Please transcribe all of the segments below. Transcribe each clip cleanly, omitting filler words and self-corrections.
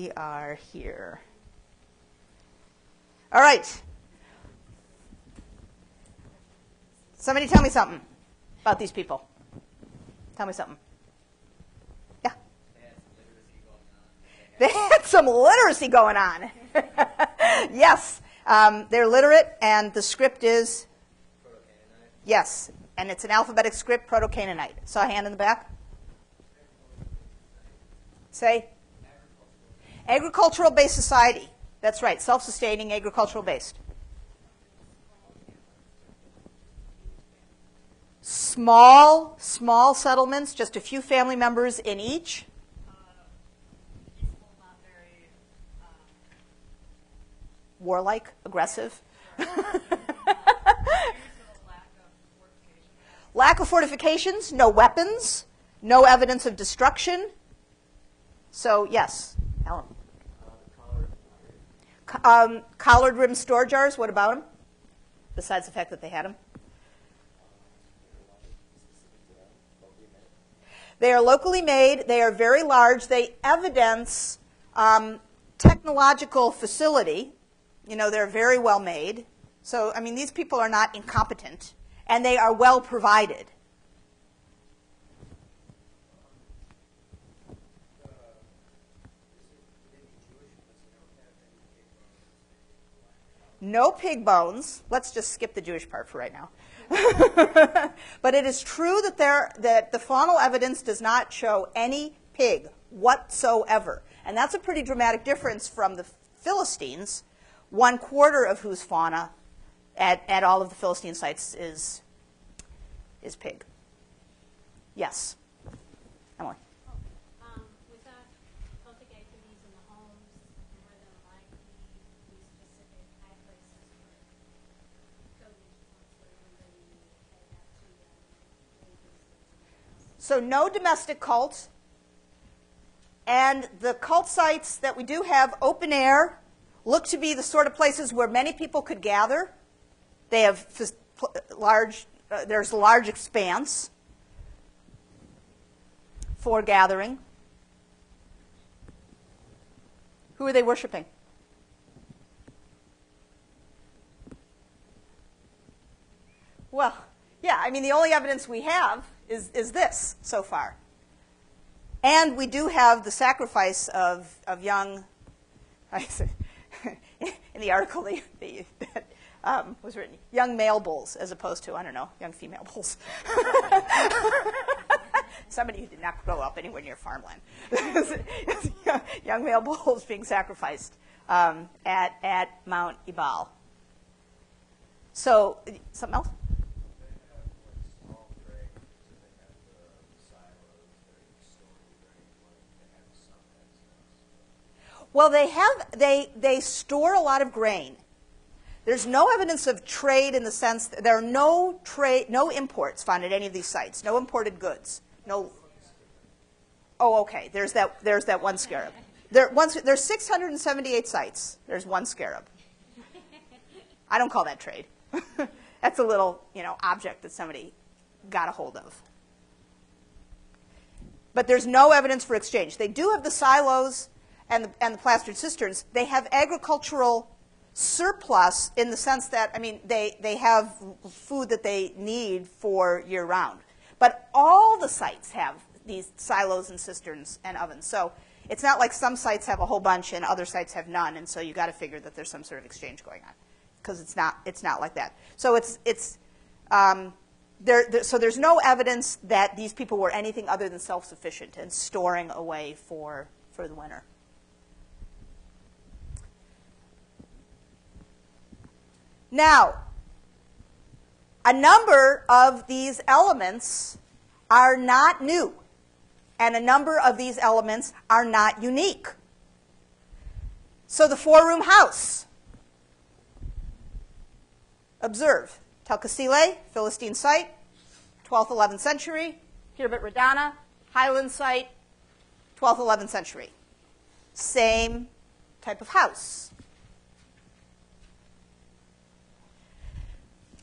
we are here. All right. Somebody tell me something about these people. Tell me something. Yeah. They had some literacy going on. Yes. They're literate, and the script is? Proto-Canaanite. Yes. And it's an alphabetic script, Proto-Canaanite. Saw a hand in the back? Say? Agricultural-based society. That's right. Self-sustaining, agricultural-based. Small settlements, just a few family members in each. Peaceful, not very Warlike, aggressive. Lack of fortifications, no weapons, no evidence of destruction. So, yes, Alan. Collared rim store jars, what about them? Besides the fact that they had them. They are locally made. They are very large. They evidence technological facility. You know, they're very well made. So, I mean, these people are not incompetent, and they are well provided. No pig bones. Let's just skip the Jewish part for right now. But it is true that the faunal evidence does not show any pig whatsoever. And that's a pretty dramatic difference from the Philistines, 1/4 of whose fauna at all of the Philistine sites is pig. Yes, Emily. With that Celtic activities in the homes, more than likely these specific high places were co-legions where everybody had to So no domestic cult. And the cult sites that we do have open air look to be the sort of places where many people could gather. They have there's a large expanse for gathering. Who are they worshiping? Well, yeah, I mean, the only evidence we have is this so far. And we do have the sacrifice of young, in the article that was written, young male bulls as opposed to, I don't know, young female bulls. Somebody who did not grow up anywhere near farmland. Young male bulls being sacrificed at Mount Ebal. So, something else? Well, they store a lot of grain. There's no evidence of trade in the sense that there are no imports found at any of these sites. No imported goods. No. Oh, okay. There's that one scarab. There's 678 sites. There's one scarab. I don't call that trade. That's a little, object that somebody got a hold of. But there's no evidence for exchange. They do have the silos and the plastered cisterns. They have agricultural surplus in the sense that, I mean, they have food that they need for year-round. But all the sites have these silos and cisterns and ovens. So it's not like some sites have a whole bunch and other sites have none, and so you've got to figure that there's some sort of exchange going on, because it's not like that. So so there's no evidence that these people were anything other than self-sufficient and storing away for the winter. Now, a number of these elements are not new, and a number of these elements are not unique. So the 4-room house. Observe. Tel Kasile, Philistine site, 12th, 11th century. Khirbet Radana, highland site, 12th, 11th century. Same type of house.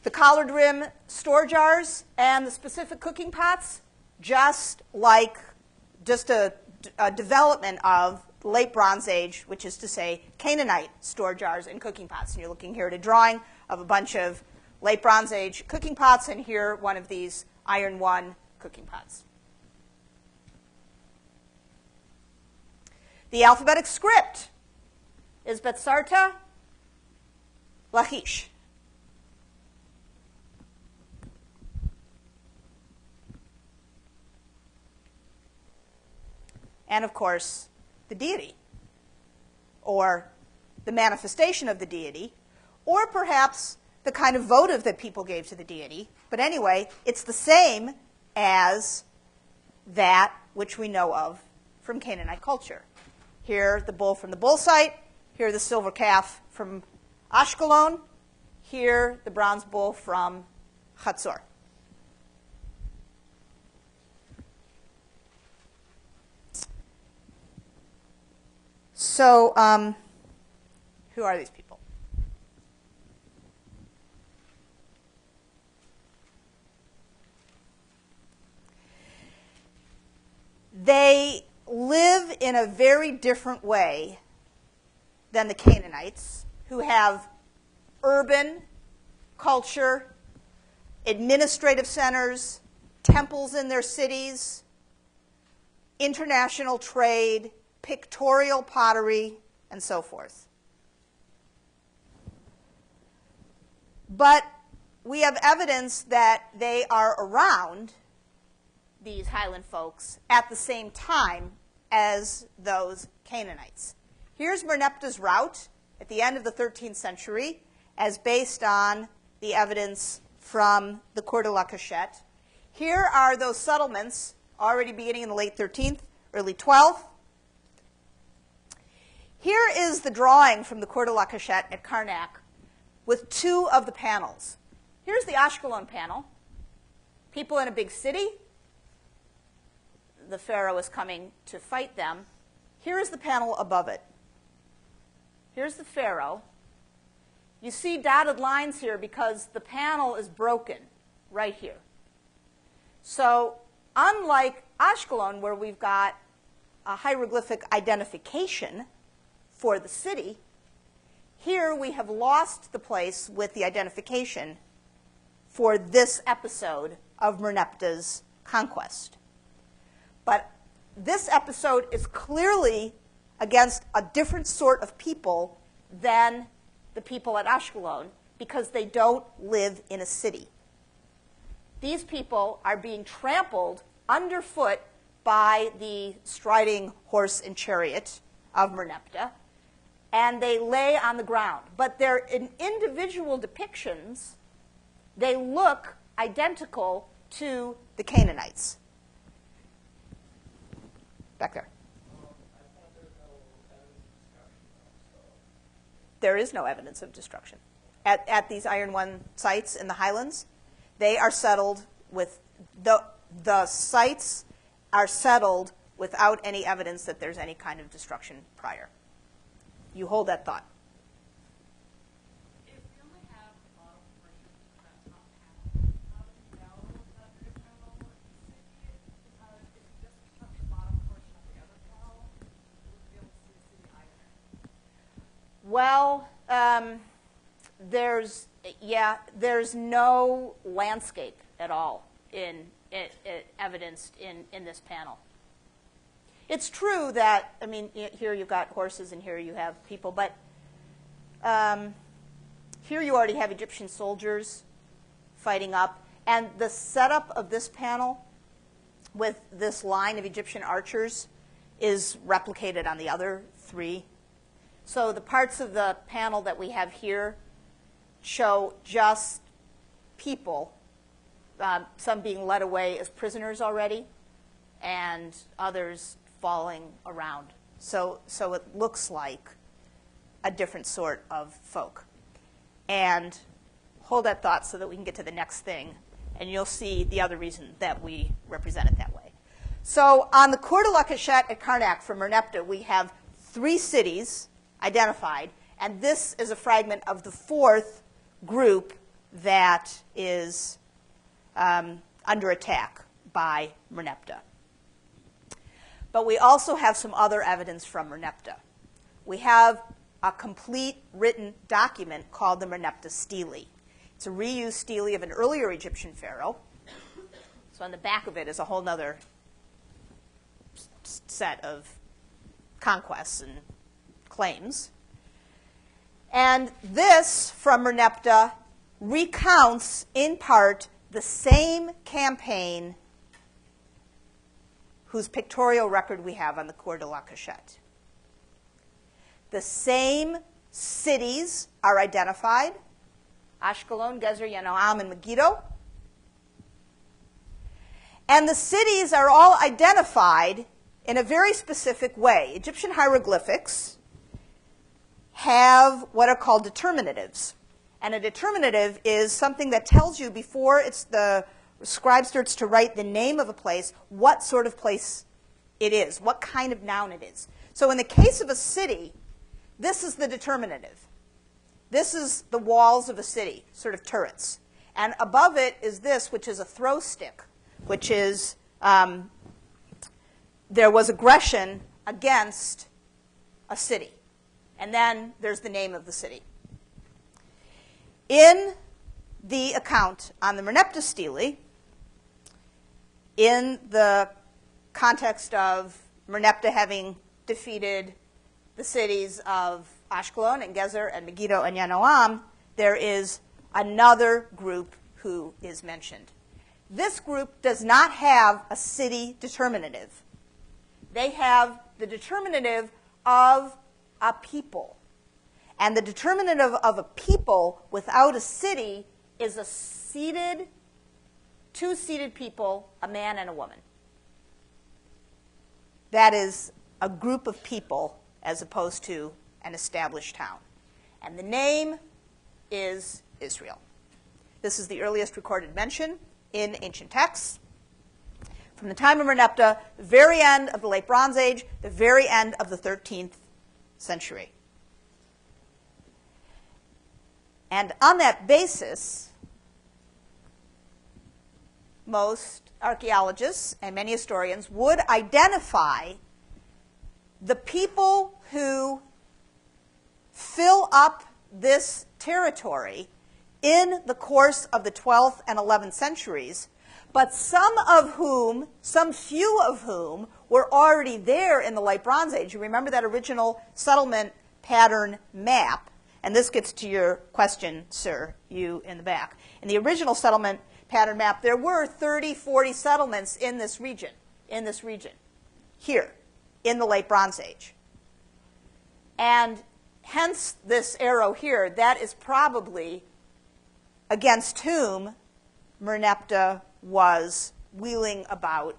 The collared rim store jars and the specific cooking pots, just a development of late Bronze Age, which is to say Canaanite store jars and cooking pots. And you're looking here at a drawing of a bunch of late Bronze Age cooking pots, and here one of these Iron 1 cooking pots. The alphabetic script is Betsarta Lachish. And of course, the deity, or the manifestation of the deity, or perhaps the kind of votive that people gave to the deity. But anyway, it's the same as that which we know of from Canaanite culture. Here, the bull from the bull site. Here, the silver calf from Ashkelon. Here, the bronze bull from Chatzor. So, who are these people? They live in a very different way than the Canaanites, who have urban culture, administrative centers, temples in their cities, international trade, pictorial pottery, and so forth. But we have evidence that they are around, these highland folks, at the same time as those Canaanites. Here's Merneptah's route at the end of the 13th century, as based on the evidence from the Cour de la Cachette. Here are those settlements already beginning in the late 13th, early 12th. Here is the drawing from the Cour de la Cachette at Karnak with two of the panels. Here's the Ashkelon panel. People in a big city. The pharaoh is coming to fight them. Here is the panel above it. Here's the pharaoh. You see dotted lines here because the panel is broken right here. So unlike Ashkelon, where we've got a hieroglyphic identification for the city, here we have lost the place with the identification for this episode of Merneptah's conquest. But this episode is clearly against a different sort of people than the people at Ashkelon, because they don't live in a city. These people are being trampled underfoot by the striding horse and chariot of Merneptah, and they lay on the ground. But they're in individual depictions. They look identical to the Canaanites. Back there. There is no evidence of destruction. At these Iron 1 sites in the highlands, they are settled with, the sites are settled without any evidence that there's any kind of destruction prior. You hold that thought. If we only have the bottom portion of that top panel, how do we know that there's no city? Because if you just touch the bottom portion of the other panel, we would be able to see the city either. Well, there's no landscape at all evidenced in this panel. It's true that, I mean, here you've got horses and here you have people, but here you already have Egyptian soldiers fighting up. And the setup of this panel with this line of Egyptian archers is replicated on the other three. So the parts of the panel that we have here show just people, some being led away as prisoners already, and others falling around. So it looks like a different sort of folk. And hold that thought so that we can get to the next thing, and you'll see the other reason that we represent it that way. So on the Cour de la Cachette at Karnak from Merneptah, we have 3 cities identified, and this is a fragment of the 4th group that is under attack by Merneptah. But we also have some other evidence from Merneptah. We have a complete written document called the Merneptah Stele. It's a reused stele of an earlier Egyptian pharaoh. So on the back of it is a whole other set of conquests and claims. And this, from Merneptah, recounts, in part, the same campaign whose pictorial record we have on the Cour de la Cachette. The same cities are identified: Ashkelon, Gezer, Yanoam, and Megiddo. And the cities are all identified in a very specific way. Egyptian hieroglyphics have what are called determinatives. And a determinative is something that tells you before the scribe starts to write the name of a place, what sort of place it is, what kind of noun it is. So in the case of a city, this is the determinative. This is the walls of a city, sort of turrets. And above it is this, which is a throw stick, which is there was aggression against a city. And then there's the name of the city. In the account on the Merneptah Stele, in the context of Merneptah having defeated the cities of Ashkelon and Gezer and Megiddo and Yanoam, there is another group who is mentioned. This group does not have a city determinative. They have the determinative of a people. And the determinative of a people without a city is two seated people, a man and a woman. That is a group of people as opposed to an established town. And the name is Israel. This is the earliest recorded mention in ancient texts. From the time of Merneptah, the very end of the Late Bronze Age, the very end of the 13th century. And on that basis, most archaeologists and many historians would identify the people who fill up this territory in the course of the 12th and 11th centuries, but some few of whom were already there in the Late Bronze Age. You remember that original settlement pattern map? And this gets to your question, sir, you in the back. In the original settlement pattern map, there were 30, 40 settlements in this region, here, in the Late Bronze Age. And hence this arrow here, that is probably against whom Merneptah was wheeling about.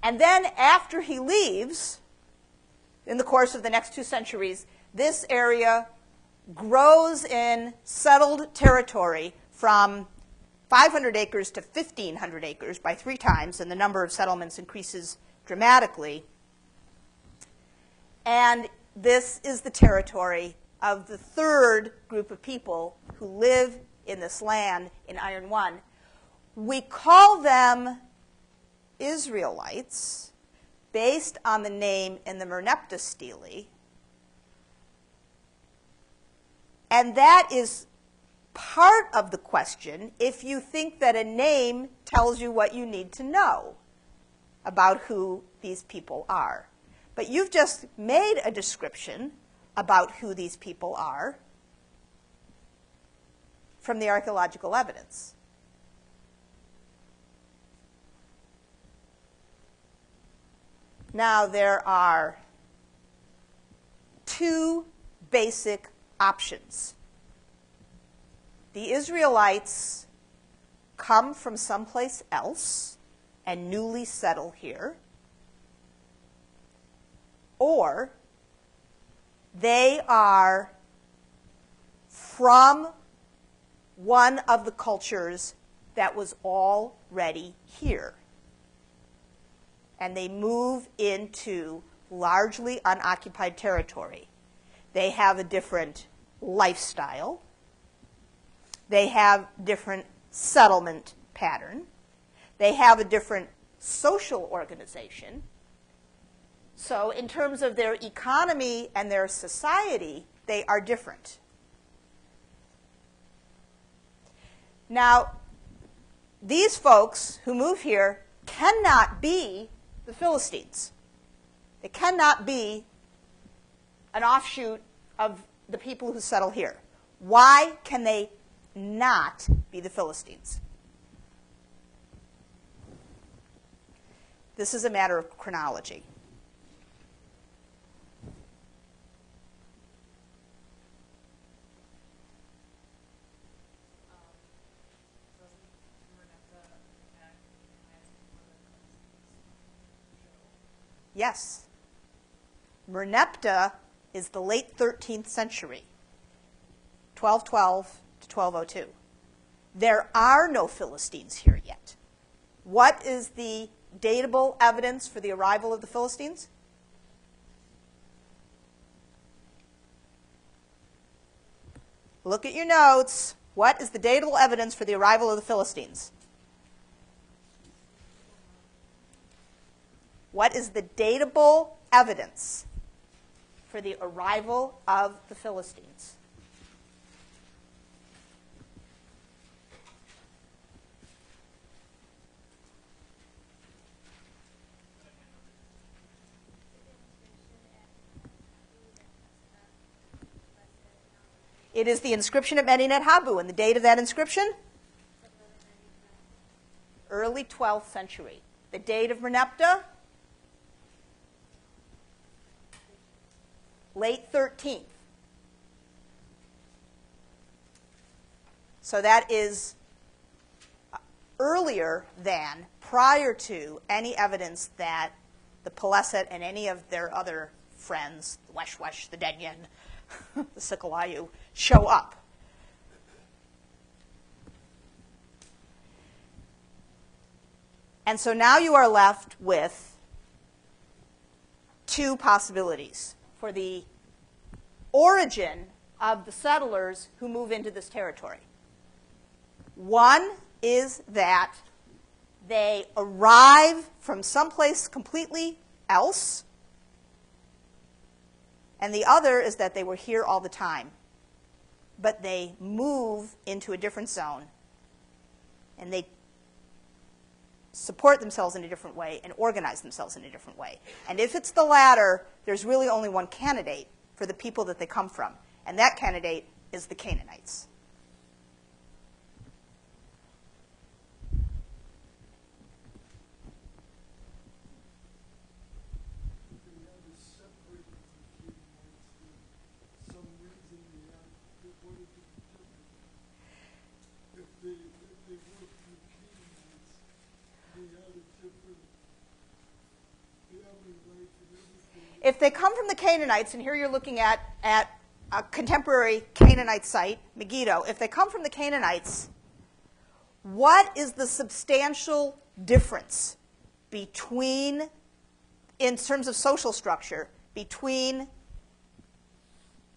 And then after he leaves, in the course of the next 2 centuries, this area grows in settled territory from 500 acres to 1,500 acres by 3 times, and the number of settlements increases dramatically. And this is the territory of the third group of people who live in this land in Iron 1. We call them Israelites based on the name in the Merneptah Stele. And that is part of the question if you think that a name tells you what you need to know about who these people are. But you've just made a description about who these people are from the archaeological evidence. Now, there are 2 basic options. The Israelites come from someplace else and newly settle here, or they are from one of the cultures that was already here, and they move into largely unoccupied territory. They have a different lifestyle. They have different settlement pattern. They have a different social organization. So in terms of their economy and their society, they are different. Now, these folks who move here cannot be the Philistines. They cannot be an offshoot of the people who settle here. Why can they not be the Philistines? This is a matter of chronology. Doesn't Merneptah attack highlands before the Philistines show? Yes. Merneptah is the late 13th century, 1212 to 1202. There are no Philistines here yet. What is the datable evidence for the arrival of the Philistines? Look at your notes. What is the datable evidence for the arrival of the Philistines? What is the datable evidence for the arrival of the Philistines? It is the inscription at Medinet Habu, and the date of that inscription? Early 12th century. The date of Merneptah? Late 13th. So that is earlier than, prior to, any evidence that the Peleset and any of their other friends, the Wesh, the Denyen, the Sikalayu, show up. And so now you are left with two possibilities for the origin of the settlers who move into this territory. One is that they arrive from someplace completely else, and the other is that they were here all the time, but they move into a different zone, and they support themselves in a different way and organize themselves in a different way. And if it's the latter, there's really only one candidate for the people that they come from, and that candidate is the Canaanites. If they come from the Canaanites, and here you're looking at a contemporary Canaanite site, Megiddo, if they come from the Canaanites, what is the substantial difference between, in terms of social structure, between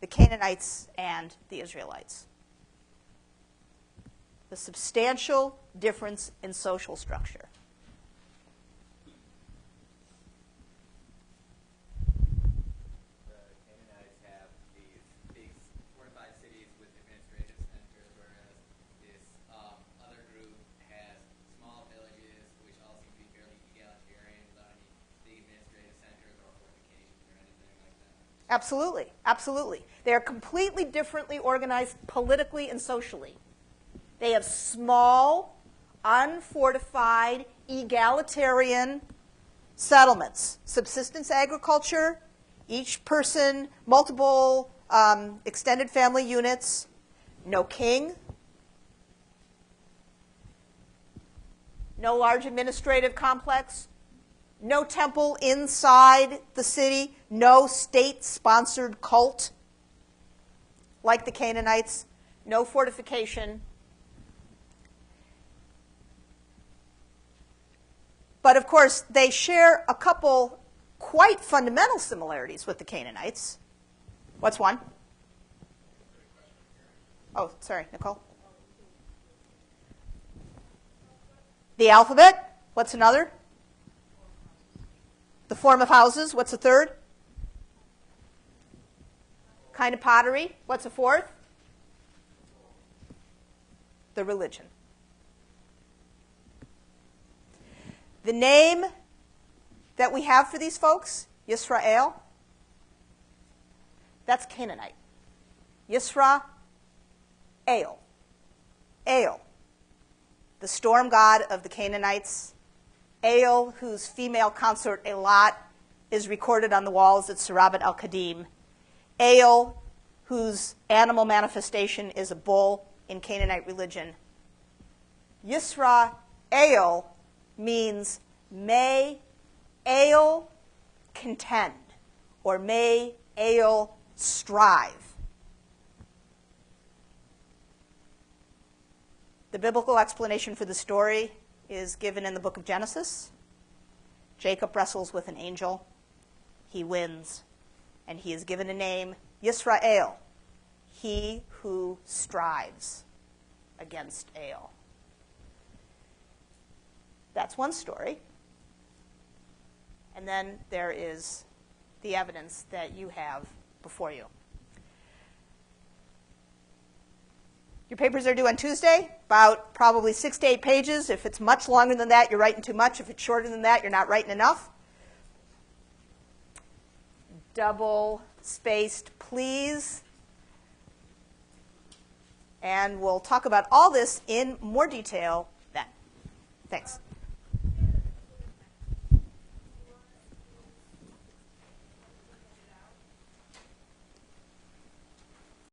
the Canaanites and the Israelites? The substantial difference in social structure. Absolutely, absolutely. They are completely differently organized politically and socially. They have small, unfortified, egalitarian settlements, subsistence agriculture, each person, multiple extended family units, no king, no large administrative complex, no temple inside the city, no state-sponsored cult like the Canaanites, no fortification. But of course, they share a couple quite fundamental similarities with the Canaanites. What's one? Oh, sorry, Nicole. The alphabet. What's another? The form of houses. What's the third? Kind of pottery. What's the fourth? The religion. The name that we have for these folks, Yisrael, that's Canaanite. Yisrael. El, the storm god of the Canaanites. El, whose female consort Elat is recorded on the walls at Sarabat al-Kadim. El, whose animal manifestation is a bull in Canaanite religion. Yisrael means may El contend, or may El strive. The biblical explanation for the story is given in the book of Genesis. Jacob wrestles with an angel. He wins, and he is given a name, Yisrael, he who strives against El. That's one story. And then there is the evidence that you have before you. Your papers are due on Tuesday, about probably 6 to 8 pages. If it's much longer than that, you're writing too much. If it's shorter than that, you're not writing enough. Double-spaced, please. And we'll talk about all this in more detail then. Thanks.